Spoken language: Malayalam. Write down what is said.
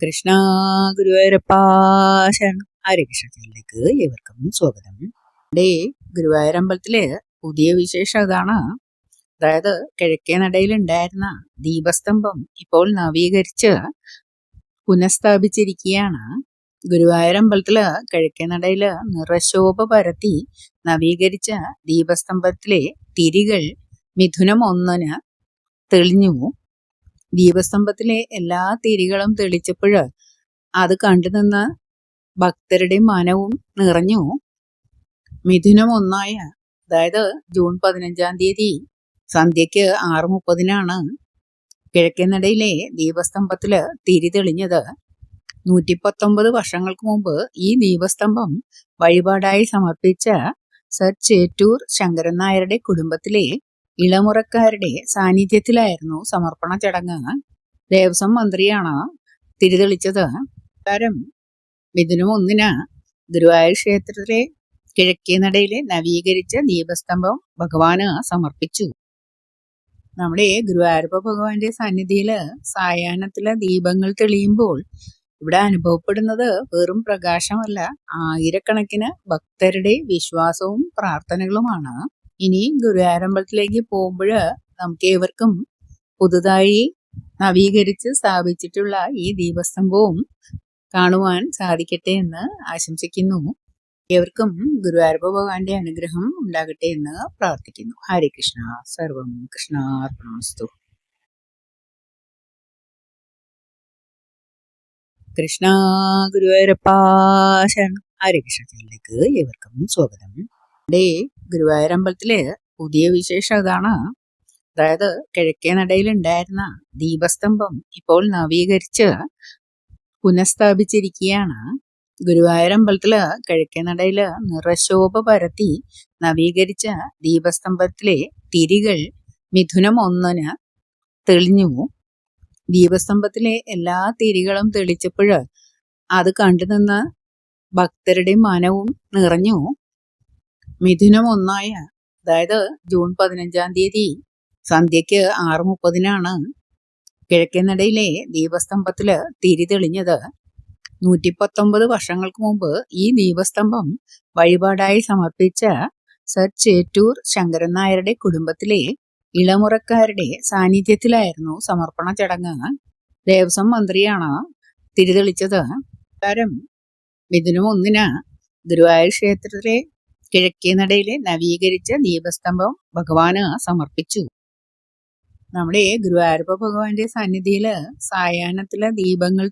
കൃഷ്ണ ഗുരുവായൂരപ്പാ ശരണം. ഹരികൃഷ്ണനിലേക്ക് ഏവർക്കും സ്വാഗതം. ഇവിടെ ഗുരുവായൂരമ്പലത്തില് പുതിയ വിശേഷം അതാണ്. അതായത് കിഴക്കേ നടയിൽ ഉണ്ടായിരുന്ന ദീപസ്തംഭം ഇപ്പോൾ നവീകരിച്ച് പുനഃസ്ഥാപിച്ചിരിക്കുകയാണ്. ഗുരുവായൂരമ്പലത്തില് കിഴക്കേ നടയില് നിറശോഭ പരത്തി നവീകരിച്ച ദീപസ്തംഭത്തിലെ തിരികൾ മിഥുനം 1 തെളിഞ്ഞു. ദീപസ്തംഭത്തിലെ എല്ലാ തിരികളും തെളിച്ചപ്പോൾ അത് കണ്ടുനിന്ന ഭക്തരുടെ മനവും നിറഞ്ഞു. മിഥുനം 1 അതായത് ജൂൺ 15-ാം തീയതി സന്ധ്യയ്ക്ക് 6:30 കിഴക്കേനടയിലെ ദീപസ്തംഭത്തില് തിരി തെളിഞ്ഞത്. 119 വർഷങ്ങൾക്ക് മുമ്പ് ഈ ദീപസ്തംഭം വഴിപാടായി സമർപ്പിച്ച സർ ചേറ്റൂർ ശങ്കരൻ നായരുടെ കുടുംബത്തിലെ ഇളമുറക്കാരുടെ സാന്നിധ്യത്തിലായിരുന്നു സമർപ്പണ ചടങ്ങ്. ദേവസ്വം മന്ത്രിയാണ് തിരിതെളിച്ചത്. മിഥുനം 1 ഗുരുവായൂർ ക്ഷേത്രത്തിലെ കിഴക്കേ നടയിലെ നവീകരിച്ച ദീപസ്തംഭം ഭഗവാന് സമർപ്പിച്ചു. നമ്മുടെ ഗുരുവായൂരപ്പ ഭഗവാന്റെ സന്നിധിയില് സായാഹ്നത്തിലെ ദീപങ്ങൾ തെളിയുമ്പോൾ ഇവിടെ അനുഭവപ്പെടുന്നത് വെറും പ്രകാശമല്ല, ആയിരക്കണക്കിന് ഭക്തരുടെ വിശ്വാസവും പ്രാർത്ഥനകളുമാണ്. ഇനി ഗുരുവായൂരമ്പലത്തിലേക്ക് പോകുമ്പോൾ നമുക്ക് ഏവർക്കും പുതുതായി നവീകരിച്ച് സ്ഥാപിച്ചിട്ടുള്ള ഈ ദീപസ്തംഭവും കാണുവാൻ സാധിക്കട്ടെ എന്ന് ആശംസിക്കുന്നു. ഏവർക്കും ഗുരുവായൂരപ്പ ഭഗവാന്റെ അനുഗ്രഹം ഉണ്ടാകട്ടെ എന്ന് പ്രാർത്ഥിക്കുന്നു. ഹരേ കൃഷ്ണ. സർവം കൃഷ്ണാർപ്പണമസ്തു. കൃഷ്ണ ഗുരുവായൂരപ്പാ ശരണം. ഹരേ കൃഷ്ണനിലേക്ക് ഏവർക്കും സ്വാഗതം. ഇവിടെ ഗുരുവായൂരമ്പലത്തില് പുതിയ വിശേഷം അതാണ്. അതായത് കിഴക്കേ നടയിൽ ഉണ്ടായിരുന്ന ദീപസ്തംഭം ഇപ്പോൾ നവീകരിച്ച് പുനഃസ്ഥാപിച്ചിരിക്കുകയാണ്. ഗുരുവായൂരമ്പലത്തില് കിഴക്കേ നടയില് നിറശോഭ പരത്തി നവീകരിച്ച ദീപസ്തംഭത്തിലെ തിരികൾ മിഥുനം 1 തെളിഞ്ഞു. ദീപസ്തംഭത്തിലെ എല്ലാ തിരികളും തെളിച്ചപ്പോൾ അത് കണ്ടുനിന്ന ഭക്തരുടെ മനവും നിറഞ്ഞു. മിഥുനം 1 അതായത് ജൂൺ 15-ാം തീയതി സന്ധ്യയ്ക്ക് 6:30 കിഴക്കേ നടയിലെ ദീപസ്തംഭത്തില് തിരി തെളിഞ്ഞത്. 119 വർഷങ്ങൾക്ക് മുമ്പ് ഈ ദീപസ്തംഭം വഴിപാടായി സമർപ്പിച്ച സർ ചേറ്റൂർ ശങ്കരൻ നായരുടെ കുടുംബത്തിലെ ഇളമുറക്കാരുടെ സാന്നിധ്യത്തിലായിരുന്നു സമർപ്പണ ചടങ്ങ്. ദേവസ്വം മന്ത്രിയാണ് തിരിതെളിച്ചത്. മിഥുനം 1 ഗുരുവായൂർ ക്ഷേത്രത്തിലെ കിഴക്കേ നടയിലെ നവീകരിച്ച ദീപസ്തംഭം ഭഗവാന് സമർപ്പിച്ചു. നമ്മുടെ ഗുരുവായൂരപ്പ ഭഗവാന്റെ സന്നിധിയില് സായാഹ്നത്തിലെ ദീപങ്ങൾ